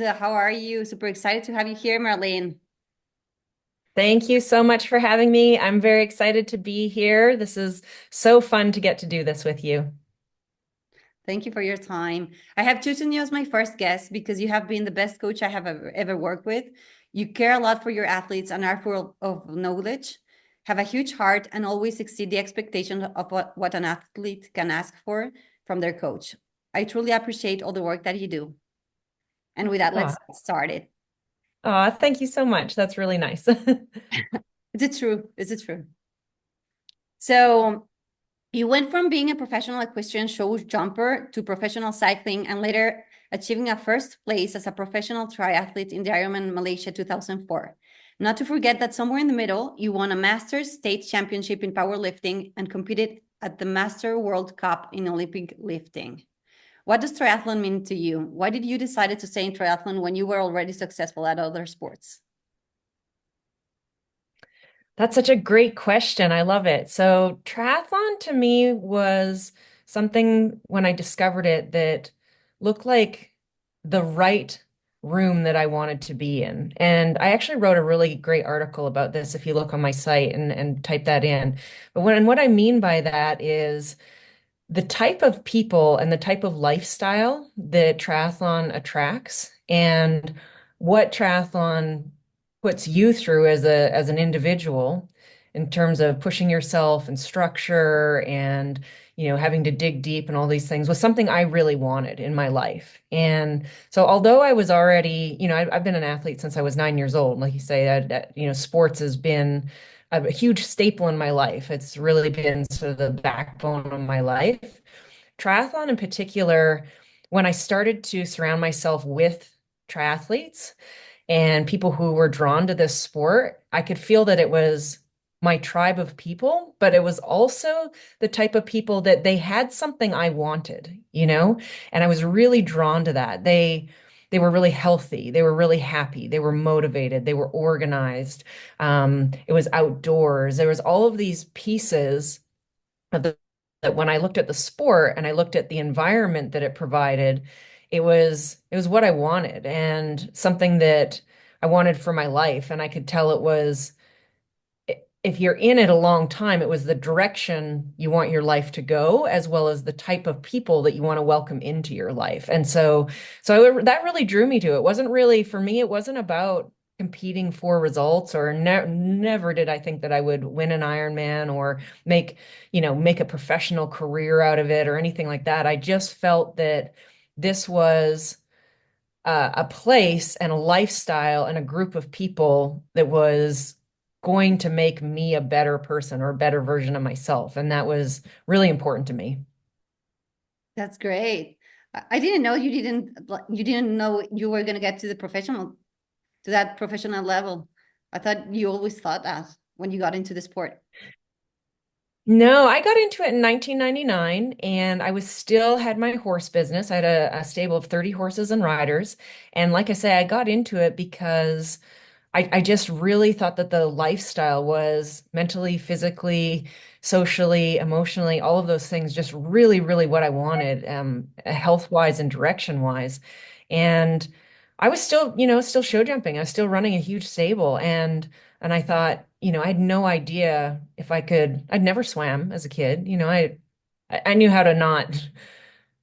How are you? Super excited to have you here, Marilyn. Thank you so much for having me. I'm very excited to be here. This is so fun to get to do this with you. Thank you for your time. I have chosen you as my first guest because you have been the best coach I have ever worked with. You care a lot for your athletes and are full of knowledge, have a huge heart, and always exceed the expectation of what an athlete can ask for from their coach. I truly appreciate all the work that you do. And with that, Oh, let's get started. thank you so much. That's really nice. Is it true? Is it true? So, you went from being a professional equestrian show jumper to professional cycling and later achieving a first place as a professional triathlete in the Ironman Malaysia 2004. Not to forget that somewhere in the middle, you won a Masters State Championship in powerlifting and competed at the Master World Cup in Olympic lifting. What does triathlon mean to you? Why did you decide to stay in triathlon when you were already successful at other sports? That's such a great question. I love it. So, triathlon to me was something when I discovered it that looked like the right room that I wanted to be in. And I actually wrote a really great article about this if you look on my site and type that in. But what I mean by that is the type of people and the type of lifestyle that triathlon attracts and what triathlon puts you through as an individual in terms of pushing yourself and structure and having to dig deep and all these things was something I really wanted in my life. And so although I was already, I've been an athlete since I was 9 years old. Like you say, sports has been a huge staple in my life. It's really been sort of the backbone of my life. Triathlon in particular, when I started to surround myself with triathletes and people who were drawn to this sport, I could feel that it was my tribe of people, but it was also the type of people that they had something I wanted, and I was really drawn to that. They were really healthy. They were really happy. They were motivated. They were organized. It was outdoors. There was all of these pieces of that when I looked at the sport and I looked at the environment that it provided, it was what I wanted and something that I wanted for my life. And I could tell it was if you're in it a long time, it was the direction you want your life to go, as well as the type of people that you want to welcome into your life. And that really drew me to it. It wasn't really for me, it wasn't about competing for results or never did I think that I would win an Ironman or make a professional career out of it or anything like that. I just felt that this was a place and a lifestyle and a group of people that was going to make me a better person or a better version of myself. And that was really important to me. That's great. I didn't know you didn't know you were going to get to that professional level. I thought you always thought that when you got into the sport. No, I got into it in 1999 and I was still had my horse business. I had a stable of 30 horses and riders. And like I say, I got into it because I just really thought that the lifestyle was mentally, physically, socially, emotionally, all of those things, just really, really what I wanted, health-wise and direction-wise. And I was still show jumping. I was still running a huge stable, and I thought, I had no idea if I could. I'd never swam as a kid. I knew how to not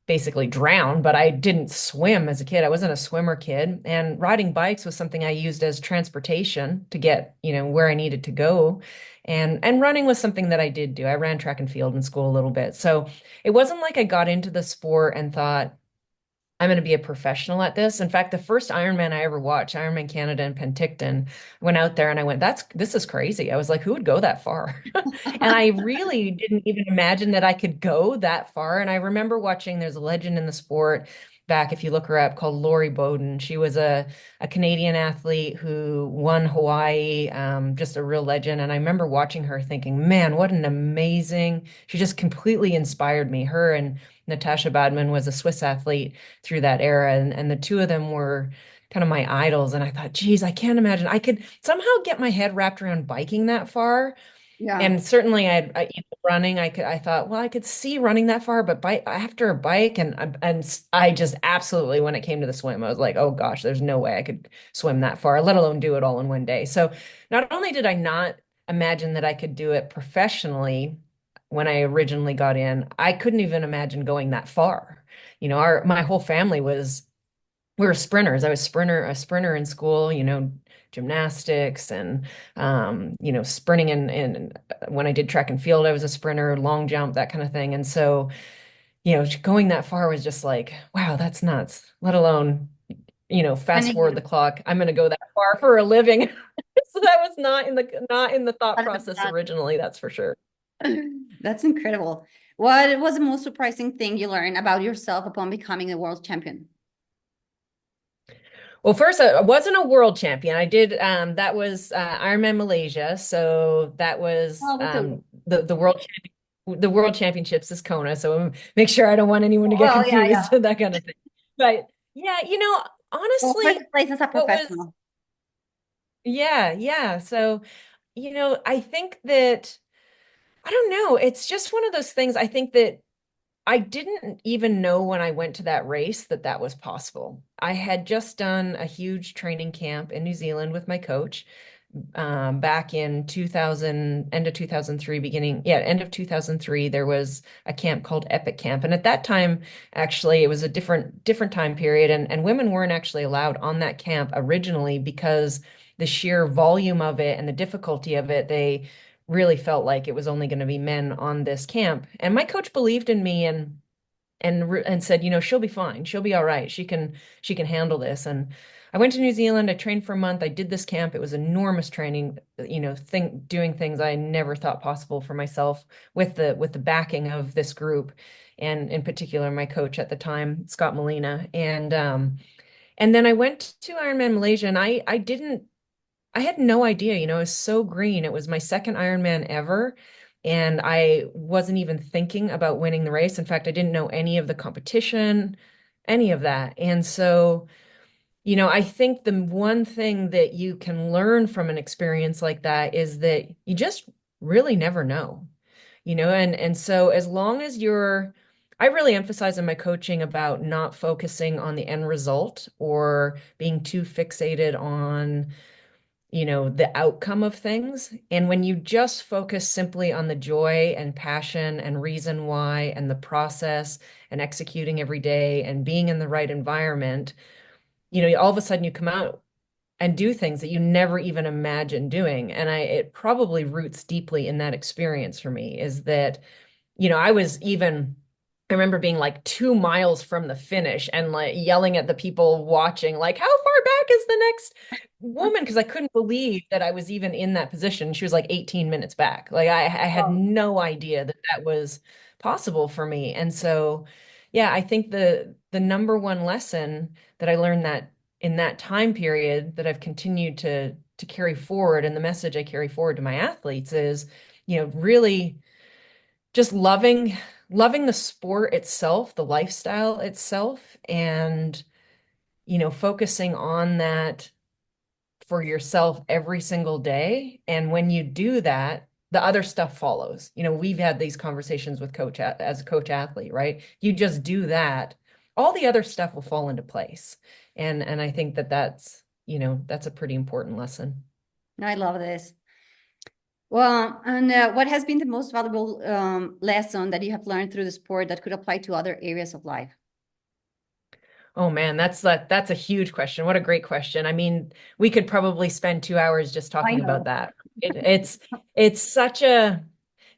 basically drown, but I didn't swim as a kid. I wasn't a swimmer kid. And riding bikes was something I used as transportation to get, where I needed to go. And running was something that I did do. I ran track and field in school a little bit. So it wasn't like I got into the sport and thought, I'm going to be a professional at this. In fact, the first Ironman I ever watched, Ironman Canada in Penticton, went out there and I went, this is crazy. I was like, who would go that far? And I really didn't even imagine that I could go that far. And I remember watching, there's a legend in the sport back, if you look her up, called Lori Bowden. She was a Canadian athlete who won Hawaii, just a real legend. And I remember watching her thinking, man, what an amazing, she just completely inspired me. Her and Natasha Badman was a Swiss athlete through that era, and the two of them were kind of my idols. And I thought, geez, I can't imagine I could somehow get my head wrapped around biking that far. Yeah. And certainly running, I thought, well, I could see running that far, but bike after a bike I just absolutely, when it came to the swim, I was like, oh gosh, there's no way I could swim that far, let alone do it all in one day. So not only did I not imagine that I could do it professionally when I originally got in, I couldn't even imagine going that far. My whole family we were sprinters. I was a sprinter in school, gymnastics and sprinting and when I did track and field, I was a sprinter, long jump, that kind of thing. And so, going that far was just like, wow, that's nuts. Let alone, fast forward the clock. I'm going to go that far for a living. So that was not in the thought process 100%. originally, that's for sure. That's incredible. What was the most surprising thing you learned about yourself upon becoming a world champion? Well, first, I wasn't a world champion. I did, that was Ironman Malaysia. So that was Oh, that's a the world championships is Kona. So make sure I don't want anyone to get well, yeah, confused, yeah. that kind of thing. But yeah, Well, honestly, first place as a what was, professional. yeah, yeah. So, I think that, I don't know, it's just one of those things. I think that I didn't even know when I went to that race that that was possible. I had just done a huge training camp in New Zealand with my coach back in 2000, end of 2003, end of 2003. There was a camp called Epic Camp, and at that time, actually, it was a different time period, and women weren't actually allowed on that camp originally because the sheer volume of it and the difficulty of it, they really felt like it was only going to be men on this camp. And my coach believed in me and said, she'll be fine. She'll be all right. She can handle this. And I went to New Zealand. I trained for a month. I did this camp. It was enormous training, doing things I never thought possible for myself with the backing of this group, and in particular my coach at the time, Scott Molina. And then I went to Ironman Malaysia, and I had no idea, it was so green. It was my second Ironman ever. And I wasn't even thinking about winning the race. In fact, I didn't know any of the competition, any of that. And so, I think the one thing that you can learn from an experience like that is that you just really never know, and so as long as I really emphasize in my coaching about not focusing on the end result or being too fixated on the outcome of things. And when you just focus simply on the joy and passion and reason why and the process and executing every day and being in the right environment, all of a sudden you come out and do things that you never even imagined doing. And it probably roots deeply in that experience for me is that I remember being like 2 miles from the finish and like yelling at the people watching, like, how far back is the next woman? Because I couldn't believe that I was even in that position. She was like 18 minutes back. Like I had Oh, no idea that that was possible for me. And so, yeah, I think the number one lesson that I learned that in that time period that I've continued to carry forward, and the message I carry forward to my athletes is, really just loving the sport itself, the lifestyle itself, and focusing on that for yourself every single day. And when you do that, the other stuff follows. We've had these conversations with as a coach athlete, right? You just do that, all the other stuff will fall into place. And I think that that's a pretty important lesson. I love this. Well, and what has been the most valuable lesson that you have learned through the sport that could apply to other areas of life? Oh man, that's a huge question. What a great question. I mean, we could probably spend 2 hours just I talking about know. that. It's such a,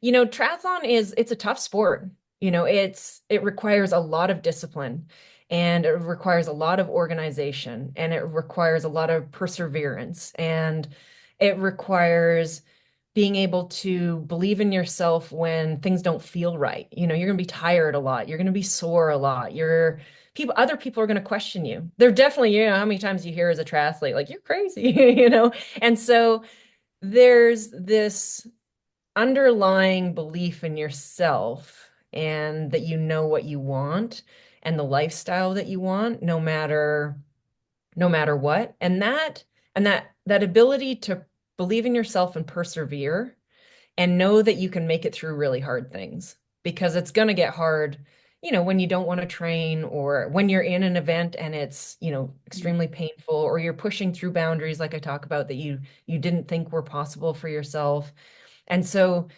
triathlon it's a tough sport. It requires a lot of discipline, and it requires a lot of organization, and it requires a lot of perseverance, and it requires being able to believe in yourself when things don't feel right. You're going to be tired a lot. You're going to be sore a lot. Other people are going to question you. They're definitely, how many times you hear as a triathlete, like, you're crazy, And so there's this underlying belief in yourself and that you know what you want and the lifestyle that you want, no matter what. And that ability to believe in yourself and persevere and know that you can make it through really hard things because it's going to get hard, when you don't want to train or when you're in an event and it's, extremely painful or you're pushing through boundaries like I talk about that you didn't think were possible for yourself. And so,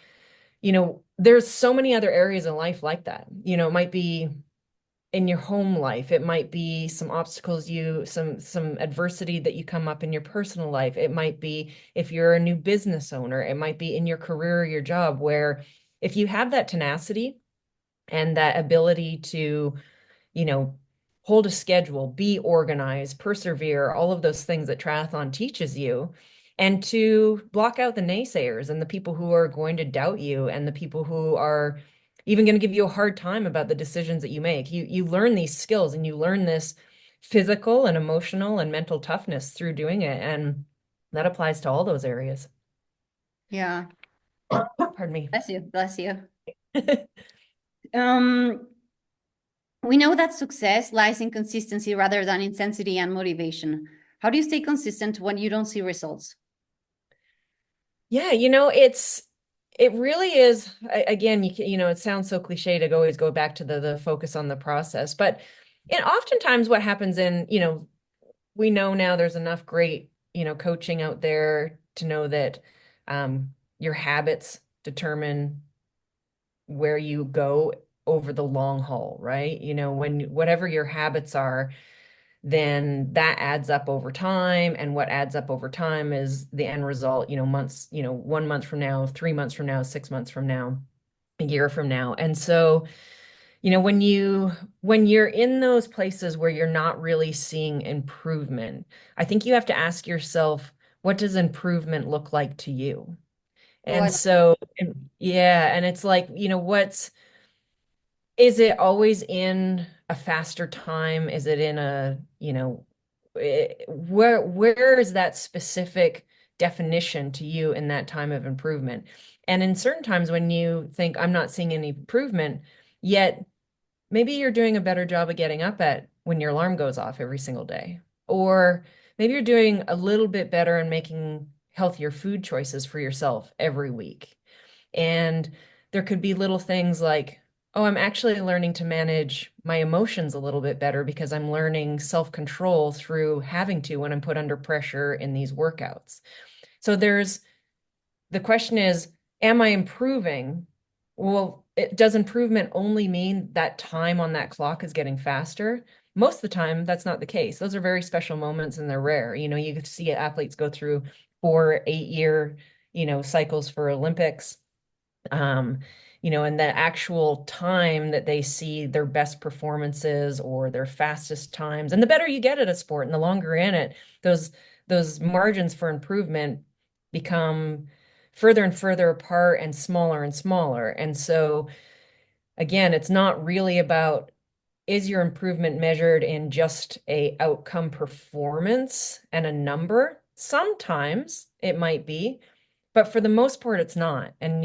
there's so many other areas in life like that. It might be in your home life, it might be some obstacles some adversity that you come up in your personal life. It might be if you're a new business owner, it might be in your career or your job, where if you have that tenacity and that ability to, you know, hold a schedule, be organized, persevere, all of those things that triathlon teaches you, and to block out the naysayers and the people who are going to doubt you and the people who are even going to give you a hard time about the decisions that you make. You learn these skills and you learn this physical and emotional and mental toughness through doing it. And that applies to all those areas. Yeah. Pardon me. Bless you. Bless you. Um, we know that success lies in consistency rather than intensity and motivation. How do you stay consistent when you don't see results? Yeah, it really is again, it sounds so cliche to always go back to the focus on the process, but oftentimes what happens we know now there's enough great, coaching out there to know that your habits determine where you go over the long haul, right? When whatever your habits are, then that adds up over time. And what adds up over time is the end result, months, 1 month from now, 3 months from now, 6 months from now, a year from now. And so, when you're in those places where you're not really seeing improvement, I think you have to ask yourself, what does improvement look like to you? Oh, And so, yeah, and it's like, is it always in a faster time? Is it in a, where is that specific definition to you in that time of improvement? And in certain times when you think I'm not seeing any improvement, yet maybe you're doing a better job of getting up at when your alarm goes off every single day. Or maybe you're doing a little bit better in making healthier food choices for yourself every week. And there could be little things like, oh, I'm actually learning to manage my emotions a little bit better because I'm learning self-control through having to when I'm put under pressure in these workouts. So the question is, am I improving? Well, does improvement only mean that time on that clock is getting faster? Most of the time, that's not the case. Those are very special moments and they're rare. You get to see athletes go through 4, 8 year, cycles for Olympics. um, and the actual time that they see their best performances or their fastest times. And the better you get at a sport and the longer you're in it, those margins for improvement become further and further apart and smaller and smaller. And so again, it's not really about, is your improvement measured in just a outcome performance and a number? Sometimes it might be, but for the most part, it's not. And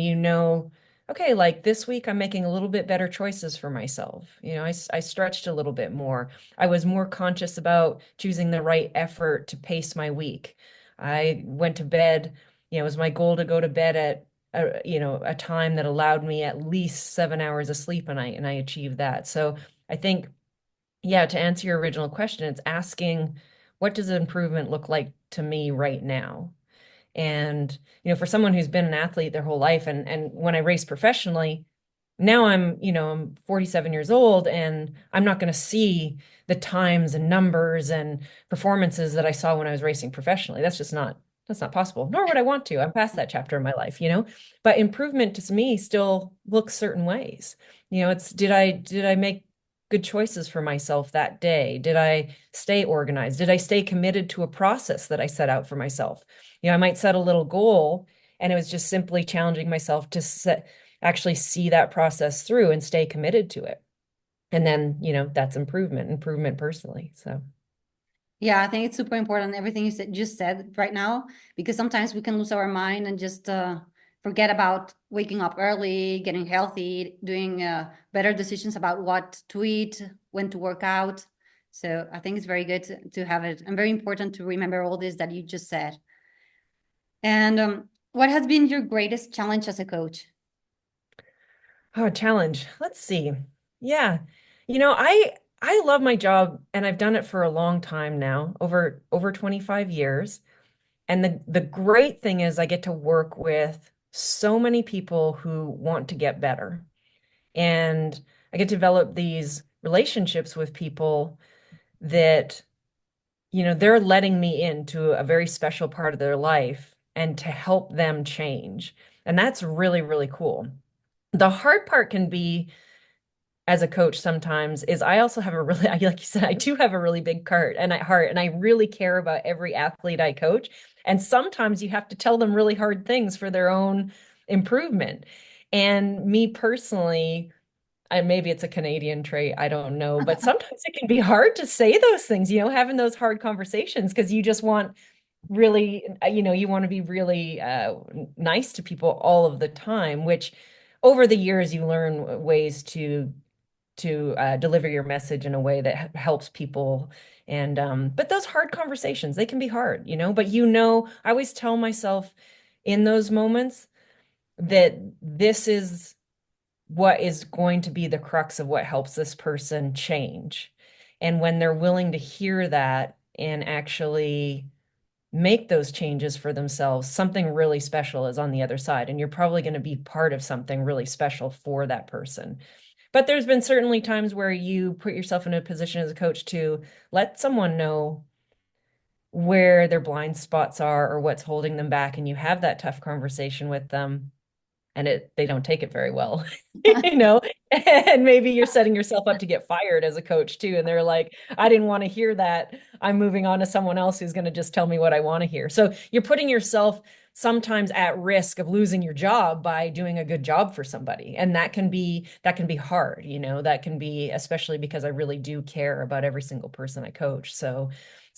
okay, like this week, I'm making a little bit better choices for myself. I stretched a little bit more. I was more conscious about choosing the right effort to pace my week. I went to bed, it was my goal to go to bed at a time that allowed me at least 7 hours of sleep a night, and I achieved that. So I think, yeah, to answer your original question, it's asking, what does improvement look like to me right now? And, for someone who's been an athlete their whole life, and when I race professionally, now I'm 47 years old and I'm not going to see the times and numbers and performances that I saw when I was racing professionally. That's not possible, nor would I want to. I'm past that chapter in my life. But improvement to me still looks certain ways. It's did I make good choices for myself that day? Did I stay organized? Did I stay committed to a process that I set out for myself? I might set a little goal and it was just simply challenging myself to actually see that process through and stay committed to it. And then, that's improvement personally. So, yeah, I think it's super important everything you just said right now, because sometimes we can lose our mind and just forget about waking up early, getting healthy, doing better decisions about what to eat, when to work out. So I think it's very good to have it and very important to remember all this that you just said. And What has been your greatest challenge as a coach? Oh, challenge. Let's see. Yeah. I love my job and I've done it for a long time now, over 25 years. And the great thing is I get to work with so many people who want to get better. And I get to develop these relationships with people that, they're letting me into a very special part of their life and to help them change. And that's really, really cool. The hard part can be as a coach sometimes is I also have a really, like you said, I do have a really big heart, and I really care about every athlete I coach. And sometimes you have to tell them really hard things for their own improvement. And me personally, maybe it's a Canadian trait, I don't know, but sometimes it can be hard to say those things, having those hard conversations because you just want really, you want to be really nice to people all of the time, which over the years you learn ways to deliver your message in a way that helps people. And but those hard conversations, they can be hard, but I always tell myself in those moments that this is what is going to be the crux of what helps this person change. And when they're willing to hear that and actually make those changes for themselves, something really special is on the other side. And you're probably going to be part of something really special for that person. But there's been certainly times where you put yourself in a position as a coach to let someone know where their blind spots are or what's holding them back, and you have that tough conversation with them and they don't take it very well, you know, and maybe you're setting yourself up to get fired as a coach too. And they're like, I didn't want to hear that. I'm moving on to someone else who's going to just tell me what I want to hear. So you're putting yourself sometimes at risk of losing your job by doing a good job for somebody. And that can be hard, that can be, especially because I really do care about every single person I coach. So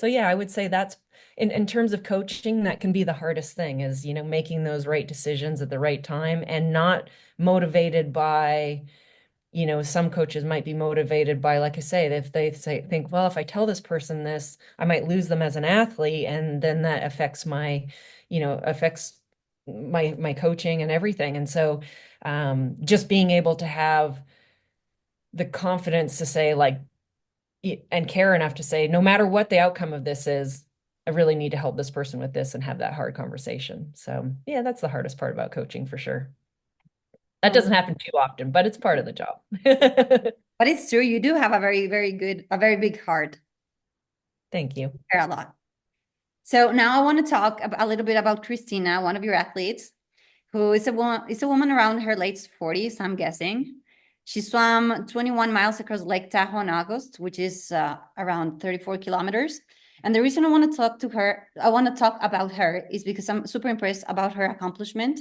yeah, I would say that's in terms of coaching, that can be the hardest thing is, making those right decisions at the right time and not motivated by, some coaches might be motivated by, like I say, if they think, well, if I tell this person this, I might lose them as an athlete. And then that affects my coaching and everything. And so just being able to have the confidence to say like, and care enough to say, no matter what the outcome of this is, I really need to help this person with this and have that hard conversation. So, yeah, that's the hardest part about coaching for sure. That Um, doesn't happen too often, but it's part of the job. but it's true, you do have a very, very good, a very big heart. Thank you. Care a lot. So now I want to talk a little bit about Christina, one of your athletes, who is a woman around her late 40s, I'm guessing. She swam 21 miles across Lake Tahoe in August, which is around 34 kilometers. And the reason I want to talk about her is because I'm super impressed about her accomplishment.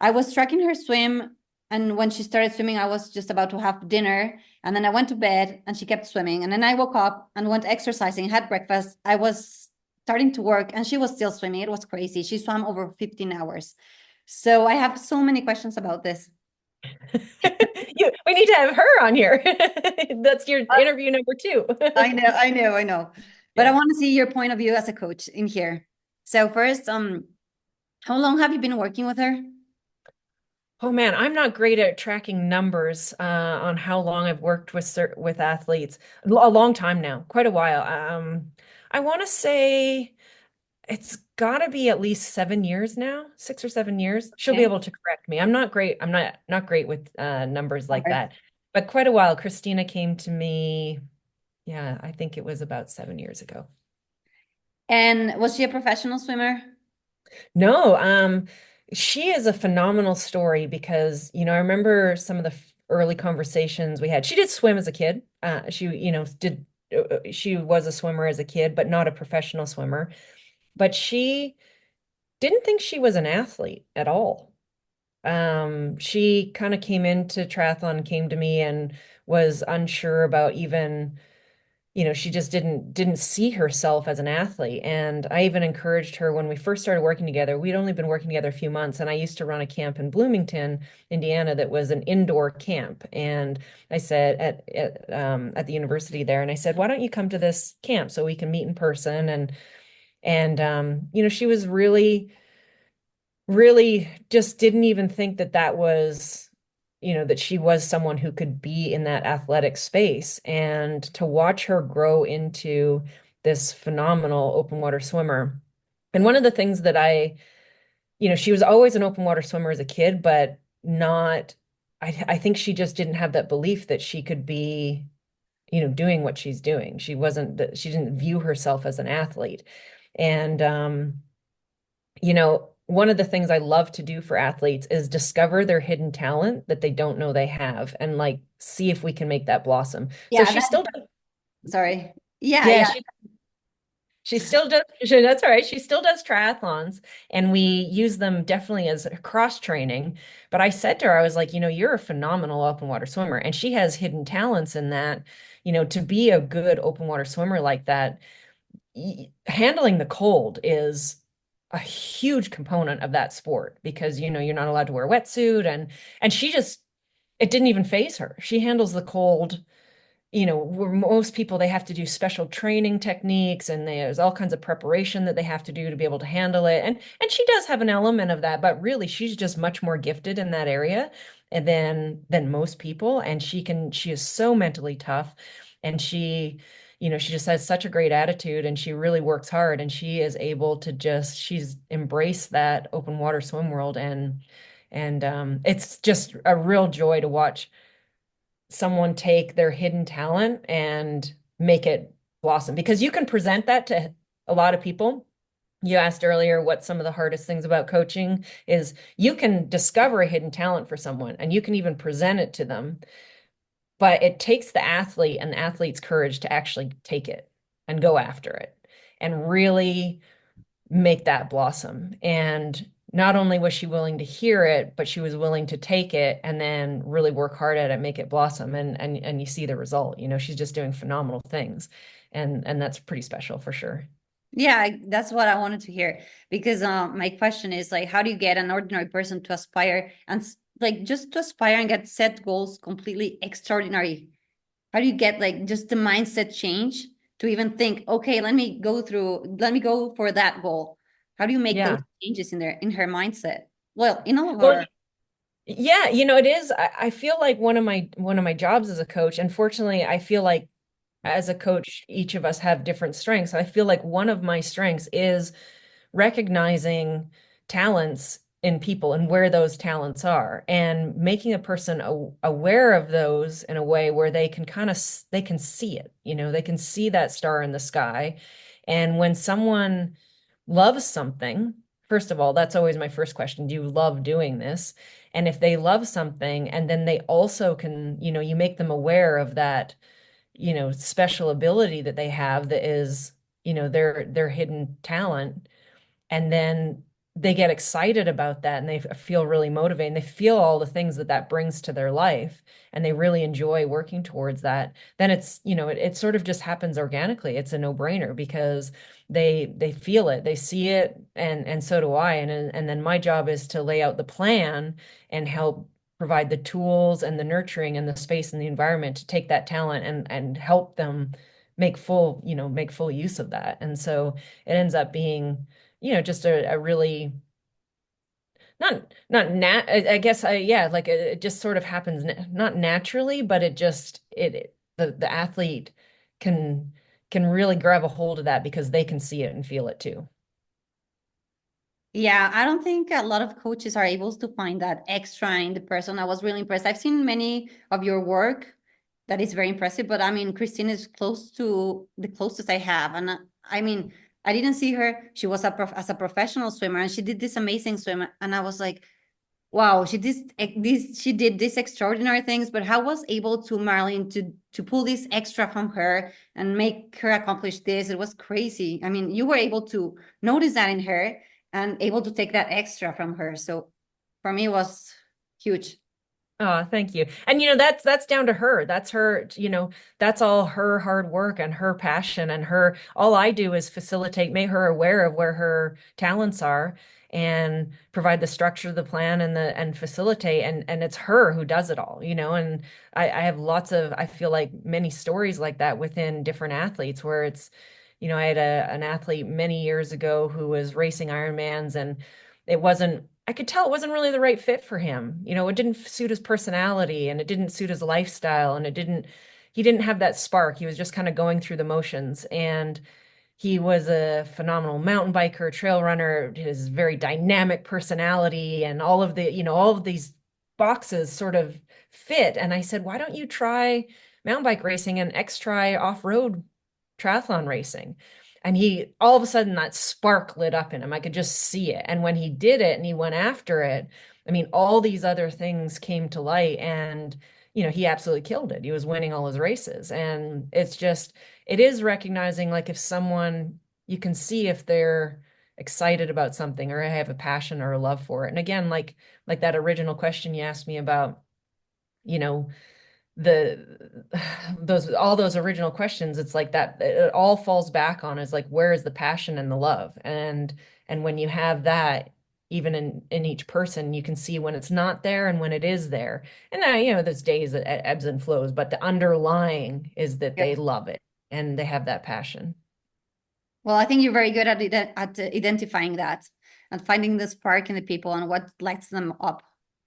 I was tracking her swim, and when she started swimming, I was just about to have dinner. And then I went to bed and she kept swimming. And then I woke up and went exercising, had breakfast. I was starting to work and she was still swimming. It was crazy. She swam over 15 hours. So I have so many questions about this. We need to have her on here. That's your interview number two. I know. But I Yeah. want to see your point of view as a coach in here. So first, how long have you been working with her? Oh man, I'm not great at tracking numbers on how long I've worked with athletes. A long time now, quite a while. I want to say it's got to be at least 7 years now, 6 or 7 years. She'll be Okay. able to correct me. I'm not great. I'm not great with numbers like that. But quite a while. Christina came to me. Yeah, I think it was about 7 years ago. And was she a professional swimmer? No, she is a phenomenal story because, I remember some of the early conversations we had. She did swim as a kid. She was a swimmer as a kid, but not a professional swimmer. But she didn't think she was an athlete at all. She kind of came into triathlon, came to me and was unsure about even, she just didn't see herself as an athlete. And I even encouraged her when we first started working together. We'd only been working together a few months, and I used to run a camp in Bloomington, Indiana, that was an indoor camp. And I said at the university there, and I said, why don't you come to this camp so we can meet in person? And she was really really just didn't even think that that was, that she was someone who could be in that athletic space. And to watch her grow into this phenomenal open water swimmer. And one of the things that she was always an open water swimmer as a kid, but not, I think she just didn't have that belief that she could be, doing what she's doing. She didn't view herself as an athlete. And, one of the things I love to do for athletes is discover their hidden talent that they don't know they have and like see if we can make that blossom. So Yeah, she that, still does, sorry. Yeah, yeah, yeah. she still does, that's all right. She still does triathlons and we use them definitely as cross training. But I said to her, I was like, you're a phenomenal open water swimmer. And she has hidden talents in that, to be a good open water swimmer like that, handling the cold is a huge component of that sport because you're not allowed to wear a wetsuit and she just it didn't even phase her. She handles the cold, where most people they have to do special training techniques and there's all kinds of preparation that they have to do to be able to handle it. And she does have an element of that, but really she's just much more gifted in that area and than most people. And she is so mentally tough and she just has such a great attitude and she really works hard and she is able to she's embraced that open water swim world and it's just a real joy to watch someone take their hidden talent and make it blossom because you can present that to a lot of people. You asked earlier what some of the hardest things about coaching is you can discover a hidden talent for someone and you can even present it to them, but it takes the athlete and the athlete's courage to actually take it and go after it and really make that blossom. And not only was she willing to hear it, but she was willing to take it and then really work hard at it, make it blossom. And you see the result. She's just doing phenomenal things. And that's pretty special for sure. Yeah, that's what I wanted to hear because my question is like, how do you get an ordinary person to aspire and like just to aspire and get set goals completely extraordinary? How do you get like just the mindset change to even think, okay, let me go for that goal? How do you make those Yeah. changes in her mindset? Well, in all of Well, our, yeah, it is. I feel like one of my jobs as a coach, unfortunately, I feel like as a coach, each of us have different strengths. I feel like one of my strengths is recognizing talents in people and where those talents are and making a person aware of those in a way where they can they can see it, they can see that star in the sky. And when someone loves something, first of all, that's always my first question. Do you love doing this? And if they love something and then they also can, you make them aware of that, special ability that they have that is, their hidden talent and then they get excited about that and they feel really motivated and they feel all the things that that brings to their life and they really enjoy working towards that, then it's it sort of just happens organically. It's a no-brainer because they feel it, they see it, and so do I. And then my job is to lay out the plan and help provide the tools and the nurturing and the space and the environment to take that talent and help them make full use of that. And so it ends up being just a really not nat I guess yeah, like it just sort of happens not naturally, but the athlete can can really grab a hold of that because they can see it and feel it too. yeah, I don't think a lot of coaches are able to find that extra in the person. I was really impressed. I've seen many of your work that is very impressive, but I mean, Christine is close to the closest I have. And I mean, I didn't see her. She was as a professional swimmer and she did this amazing swim. And I was like, wow, she did these extraordinary things, but how was able to Marilyn to pull this extra from her and make her accomplish this? It was crazy. I mean, you were able to notice that in her and able to take that extra from her. So for me, it was huge. Oh, thank you. And that's down to her. That's her, that's all her hard work and her passion and her all I do is facilitate, make her aware of where her talents are and provide the structure of the plan and facilitate and it's her who does it all, and I have I feel like many stories like that within different athletes where I had an athlete many years ago who was racing Ironmans and it wasn't I could tell it wasn't really the right fit for him. You know, it didn't suit his personality and it didn't suit his lifestyle and he didn't have that spark. He was just kind of going through the motions. And he was a phenomenal mountain biker, trail runner, his very dynamic personality and all of the, all of these boxes sort of fit. And I said, why don't you try mountain bike racing and try off-road triathlon racing? And he, all of a sudden, that spark lit up in him. I could just see it. And when he did it and he went after it, I mean, all these other things came to light and, he absolutely killed it. He was winning all his races. And it's just, it is recognizing like if someone, you can see if they're excited about something or have a passion or a love for it. And again, like that original question you asked me about, you know, the those all those original questions, it's like that it all falls back on is like where is the passion and the love? And when you have that, even in each person, you can see when it's not there and when it is there. And there's days that ebbs and flows, but the underlying is that Yeah. they love it and they have that passion. Well, I think you're very good at identifying that and finding the spark in the people and what lights them up.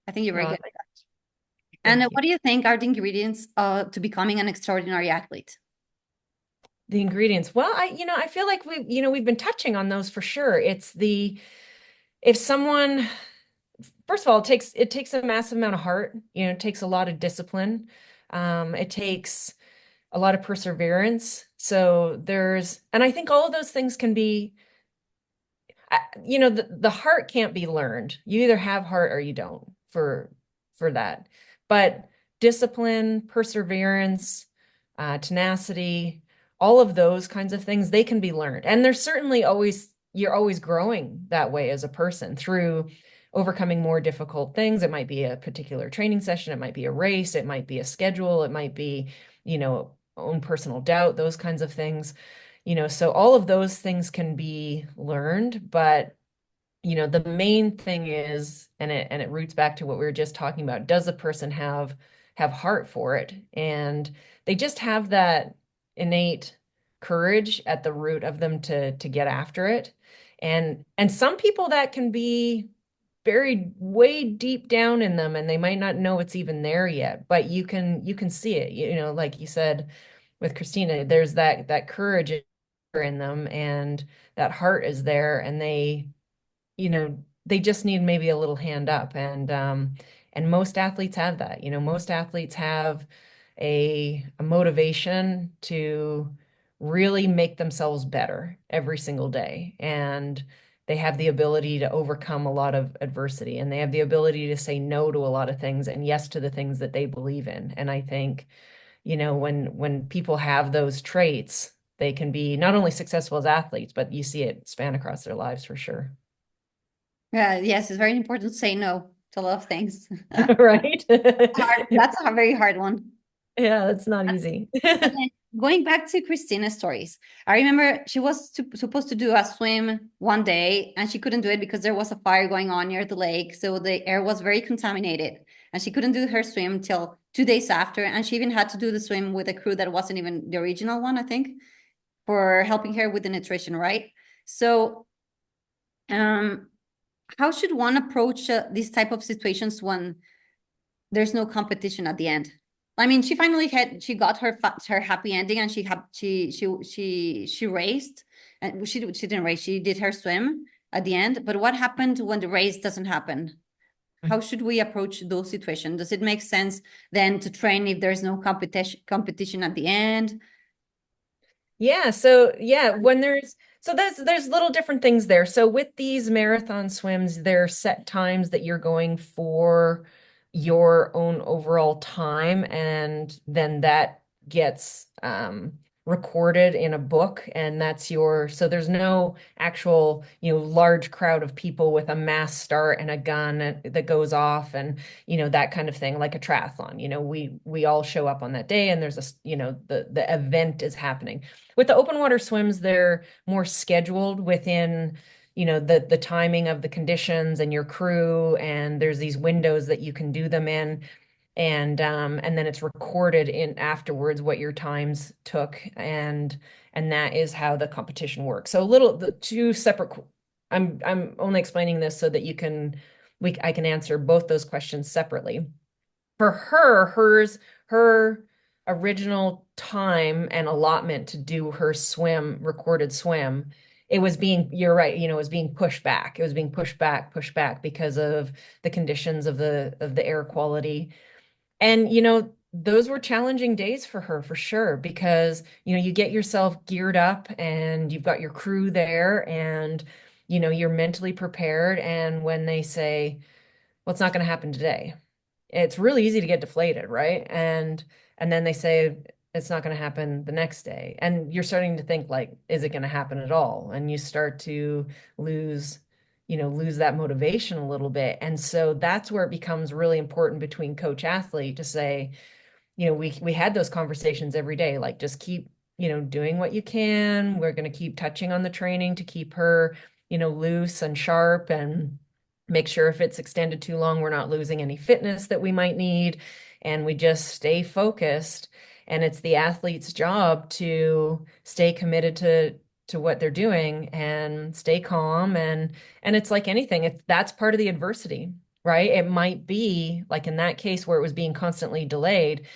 I think you're very Oh, good at that. And thank you. what do you think are the ingredients to becoming an extraordinary athlete? The ingredients. Well, I feel like we've been touching on those for sure. It's if someone, first of all, it takes a massive amount of heart. It takes a lot of discipline. It takes a lot of perseverance. So and I think all of those things can be, the heart can't be learned. You either have heart or you don't for that. But discipline, perseverance, tenacity, all of those kinds of things, they can be learned. And there's certainly you're always growing that way as a person through overcoming more difficult things. It might be a particular training session, it might be a race, it might be a schedule, it might be, own personal doubt, those kinds of things. So all of those things can be learned, but the main thing is, and it roots back to what we were just talking about, does the person have heart for it? And they just have that innate courage at the root of them to get after it. And some people that can be buried way deep down in them and they might not know it's even there yet, but you can see it. Like you said with Christina, there's that courage in them and that heart is there and they just need maybe a little hand up. And most athletes have that. Most athletes have a motivation to really make themselves better every single day. And they have the ability to overcome a lot of adversity and they have the ability to say no to a lot of things and yes to the things that they believe in. And I think, when people have those traits, they can be not only successful as athletes, but you see it span across their lives for sure. Yes, it's very important to say no to a lot of things. Right? That's a very hard one. Yeah, that's not easy. And then going back to Christina's stories, I remember she was supposed to do a swim one day and she couldn't do it because there was a fire going on near the lake. So the air was very contaminated and she couldn't do her swim till 2 days after. And she even had to do the swim with a crew that wasn't even the original one, I think, for helping her with the nutrition, right? So, how should one approach these type of situations when there's no competition at the end? I mean, she got her happy ending and she raced and she didn't race. She did her swim at the end. But what happened when the race doesn't happen? How should we approach those situations? Does it make sense then to train if there's no competition at the end? Yeah, so yeah, there's little different things there. So with these marathon swims, there are set times that you're going for your own overall time, and then that gets recorded in a book, and so there's no actual, large crowd of people with a mass start and a gun that goes off and that kind of thing, like a triathlon. We all show up on that day and there's the event is happening. With the open water swims, they're more scheduled within, the timing of the conditions and your crew, and there's these windows that you can do them in. And then it's recorded in afterwards what your times took, and that is how the competition works. So the two separate. I'm only explaining this so that you can I can answer both those questions separately. For her, her original time and allotment to do her recorded swim, it was being, you're right, it was being pushed back. It was being pushed back because of the conditions of the air quality. And, those were challenging days for her for sure, because, you get yourself geared up and you've got your crew there and, you're mentally prepared. And when they say, well, it's not going to happen today, it's really easy to get deflated, right? And then they say it's not going to happen the next day. And you're starting to think like, is it going to happen at all? And you start to lose, lose that motivation a little bit. And so that's where it becomes really important between coach athlete to say, we had those conversations every day, like just keep, doing what you can. We're going to keep touching on the training to keep her, loose and sharp, and make sure if it's extended too long, we're not losing any fitness that we might need. And we just stay focused. And it's the athlete's job to stay committed to what they're doing and stay calm. And it's like anything, that's part of the adversity, right? It might be like in that case where it was being constantly delayed.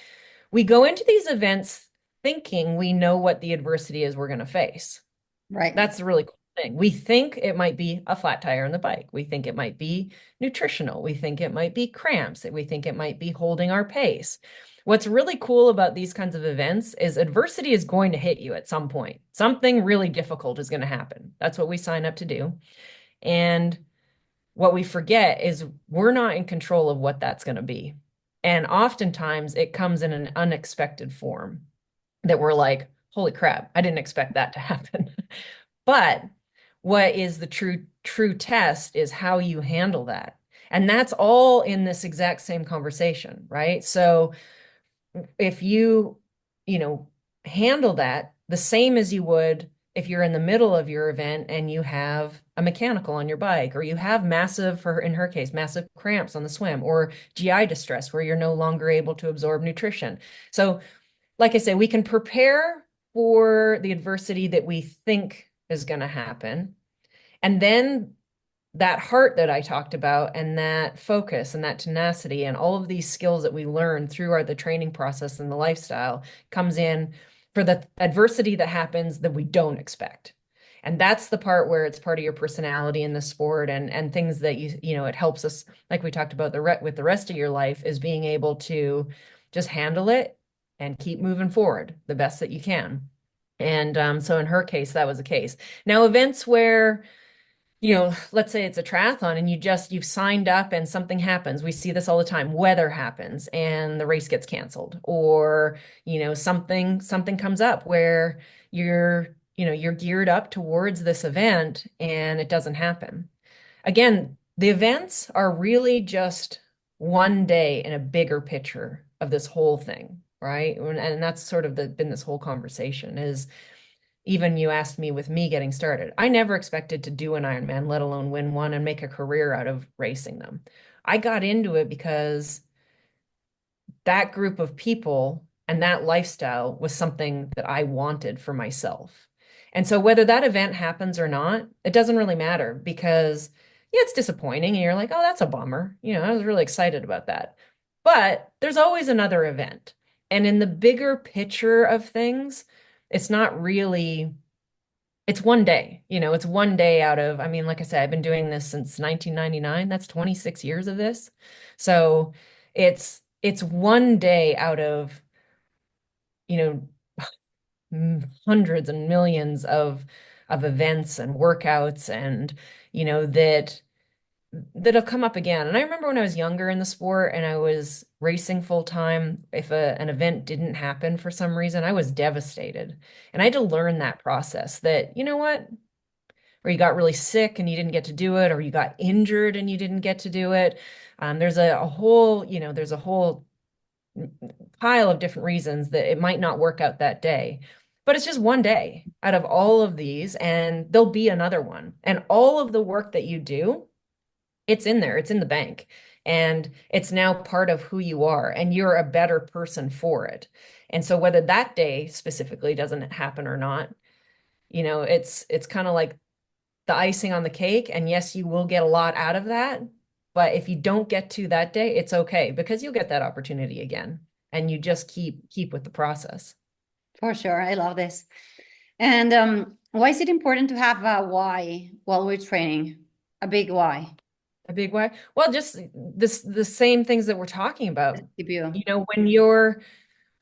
We go into these events thinking we know what the adversity is we're going to face. Right. That's the really cool thing. We think it might be a flat tire on the bike. We think it might be nutritional. We think it might be cramps. We think it might be holding our pace. What's really cool about these kinds of events is adversity is going to hit you at some point. Something really difficult is going to happen. That's what we sign up to do. And what we forget is we're not in control of what that's going to be. And oftentimes it comes in an unexpected form that we're like, holy crap, I didn't expect that to happen. But what is the true test is how you handle that. And that's all in this exact same conversation, right? So if you know, handle that the same as you would if you're in the middle of your event and you have a mechanical on your bike, or you have massive, in her case, massive cramps on the swim, or GI distress where you're no longer able to absorb nutrition. So, like I say, we can prepare for the adversity that we think is going to happen. And then that heart that I talked about, and that focus and that tenacity and all of these skills that we learn through the training process and the lifestyle comes in for the adversity that happens that we don't expect. And that's the part where it's part of your personality in the sport, and things that it helps us, like we talked about with the rest of your life, is being able to just handle it and keep moving forward the best that you can. And so in her case, that was the case. Now, events where let's say it's a triathlon and you've signed up and something happens. We see this all the time. Weather happens and the race gets canceled, or, something comes up where you're geared up towards this event and it doesn't happen. Again, the events are really just one day in a bigger picture of this whole thing, right? And that's sort of been this whole conversation is, even you asked me with me getting started, I never expected to do an Ironman, let alone win one and make a career out of racing them. I got into it because that group of people and that lifestyle was something that I wanted for myself. And so whether that event happens or not, it doesn't really matter, because yeah, it's disappointing and you're like, oh, that's a bummer. I was really excited about that. But there's always another event. And in the bigger picture of things, it's not really, it's one day, it's one day out of, I mean, like I said, I've been doing this since 1999. That's 26 years of this. So it's one day out of, you hundreds and millions of events and workouts, and, that'll come up again. And I remember when I was younger in the sport and I was racing full time, if an event didn't happen for some reason, I was devastated. And I had to learn that process that, you know what, or you got really sick and you didn't get to do it, or you got injured and you didn't get to do it. There's a whole, there's a whole pile of different reasons that it might not work out that day. But it's just one day out of all of these, and there'll be another one. And all of the work that you do, it's in there, it's in the bank. And it's now part of who you are, and you're a better person for it. And so whether that day specifically doesn't happen or not, it's kind of like the icing on the cake. And yes, you will get a lot out of that, But if you don't get to that day, it's okay because you'll get that opportunity again. And you just keep with the process. For sure. I love this. And why is it important to have a why while we're training? A big why. A big why? Well, just the same things that we're talking about. Keep you. You know,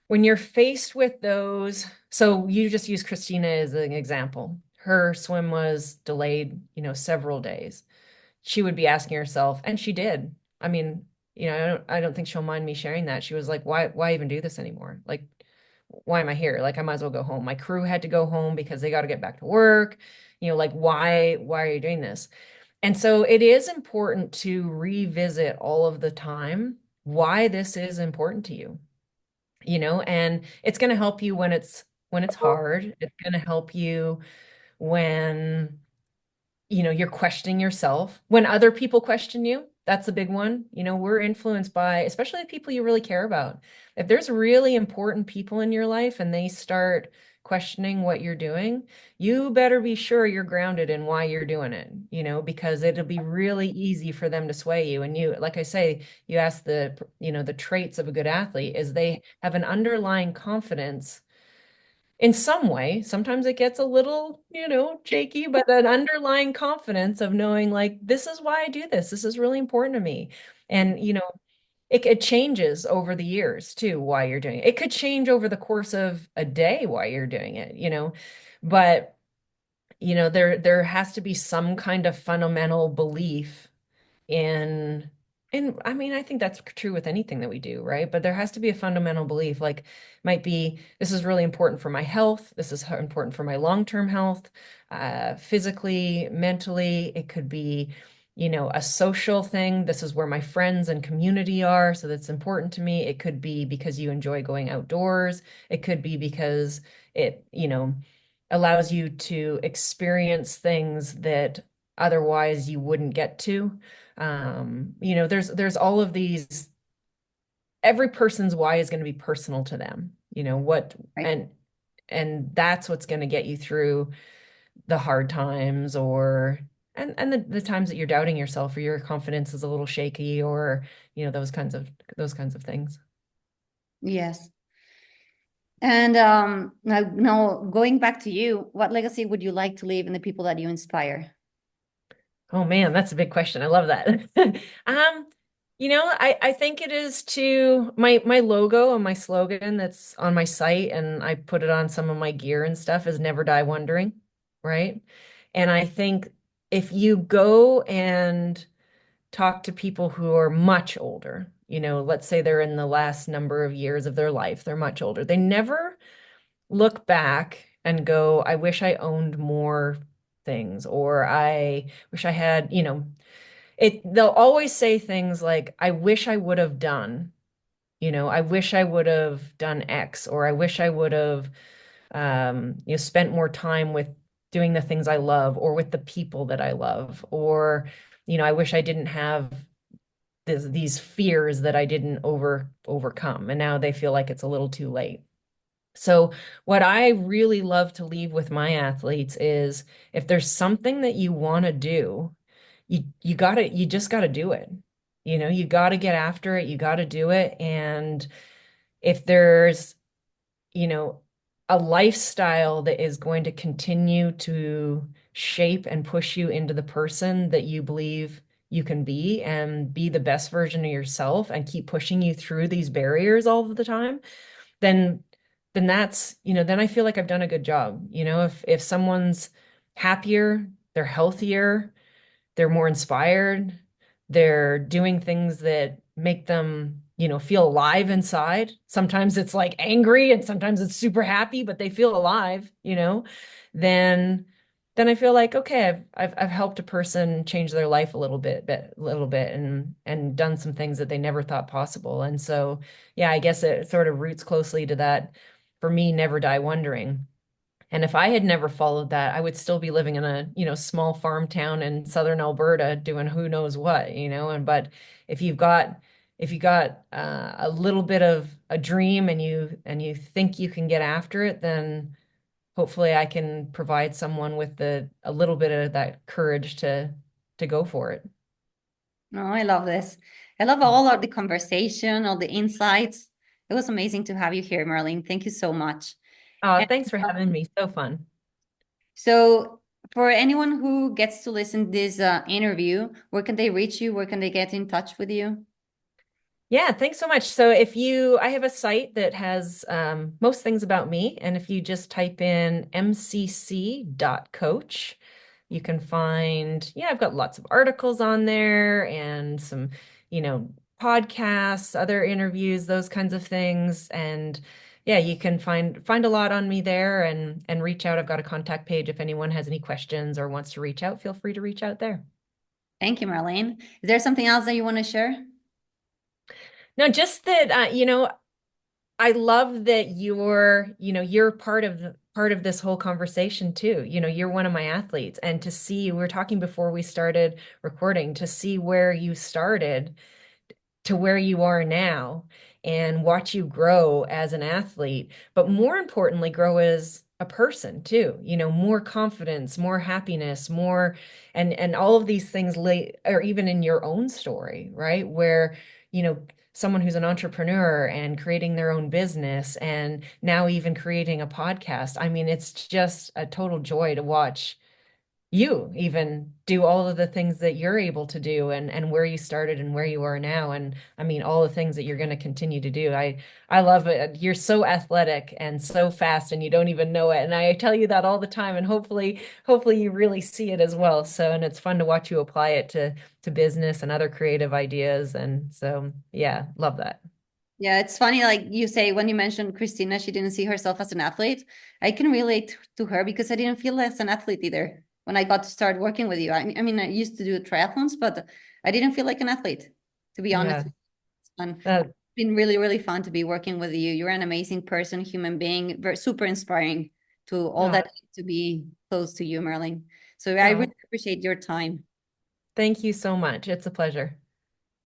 when you're faced with those, so you just use Christina as an example. Her swim was delayed, several days. She would be asking herself, and she did. I mean, I don't think she'll mind me sharing that. She was like, why even do this anymore? Like, why am I here? Like, I might as well go home. My crew had to go home because they got to get back to work. Like, why are you doing this? And so it is important to revisit all of the time why this is important to you, and it's going to help you when it's hard. It's going to help you when you're questioning yourself, when other people question you. That's a big one. We're influenced by, especially the people you really care about. If there's really important people in your life and they start questioning what you're doing, you better be sure you're grounded in why you're doing it, because it'll be really easy for them to sway you. And like I say, you ask the traits of a good athlete is they have an underlying confidence in some way. Sometimes it gets a little, shaky, but an underlying confidence of knowing, like, this is why I do this. This is really important to me. And, it changes over the years too, why you're doing it. It could change over the course of a day why you're doing it, but, there has to be some kind of fundamental belief in and I mean, I think that's true with anything that we do, right? But there has to be a fundamental belief, like might be this is really important for my health, this is important for my long-term health, physically, mentally. It could be, a social thing. This is where my friends and community are, so that's important to me. It could be because you enjoy going outdoors. It could be because it, allows you to experience things that otherwise you wouldn't get to. There's all of these. Every person's why is going to be personal to them. What Right. and that's what's going to get you through the hard times, or and the times that you're doubting yourself or your confidence is a little shaky, or those kinds of things. Yes. And now going back to you, what legacy would you like to leave in the people that you inspire? Oh man, that's a big question. I love that. Um, I think it is to my logo and my slogan that's on my site, and I put it on some of my gear and stuff, is never die wondering, right? And I think if you go and talk to people who are much older, let's say they're in the last number of years of their life, they're much older. They never look back and go, I wish I owned more things, or I wish I had, they'll always say things like, I wish I would have done, I wish I would have done X, or I wish I would have, spent more time with doing the things I love or with the people that I love, or, I wish I didn't have these fears that I didn't overcome. And now they feel like it's a little too late. So what I really love to leave with my athletes is if there's something that you want to do, you just gotta do it. You gotta get after it, you gotta do it. And if there's, you know, a lifestyle that is going to continue to shape and push you into the person that you believe you can be and be the best version of yourself and keep pushing you through these barriers all of the time, then then I feel like I've done a good job. If someone's happier, they're healthier, they're more inspired, they're doing things that make them, feel alive inside. Sometimes it's like angry and sometimes it's super happy, but they feel alive, then then I feel like, okay, I've helped a person change their life a little bit, and done some things that they never thought possible. And so, yeah, I guess it sort of roots closely to that, for me, never die wondering. And if I had never followed that, I would still be living in a, small farm town in southern Alberta doing who knows what, but if you've got a little bit of a dream and you think you can get after it, then hopefully I can provide someone with a little bit of that courage to go for it. No, I love this. I love all of the conversation, all the insights. It was amazing to have you here, Marilyn. Thank you so much. Oh, And thanks for having me. So fun. so, for anyone who gets to listen this interview, where can they reach you? Where can they get in touch with you? Yeah, thanks so much. So I have a site that has most things about me, and if you just type in mcc.coach, you can find, I've got lots of articles on there and some, you know, podcasts, other interviews, those kinds of things. And yeah, you can find a lot on me there and reach out. I've got a contact page if anyone has any questions or wants to reach out, feel free to reach out there. Thank you, Marilyn. Is there something else that you want to share? No, just that I love that you're part of this whole conversation too. You're one of my athletes, and to see, we were talking before we started recording, to see where you started to where you are now and watch you grow as an athlete, but more importantly, grow as a person too. More confidence, more happiness, more and all of these things or even in your own story, right? Where, you know, someone who's an entrepreneur and creating their own business and now even creating a podcast. I mean, it's just a total joy to watch you even do all of the things that you're able to do and where you started and where you are now. And I mean, all the things that you're going to continue to do. I love it. You're so athletic and so fast and you don't even know it. And I tell you that all the time, and hopefully you really see it as well. So, and it's fun to watch you apply it to business and other creative ideas. And so, yeah, love that. Yeah, it's funny, like you say, when you mentioned Christina, she didn't see herself as an athlete. I can relate to her because I didn't feel as an athlete either when I got to start working with you. I mean, I used to do triathlons, but I didn't feel like an athlete, to be honest. Yeah. And That, it's been really, really fun to be working with you. You're an amazing person, human being, very super inspiring to all no, that to be close to you, Marilyn. So I no. really appreciate your time. Thank you so much. It's a pleasure.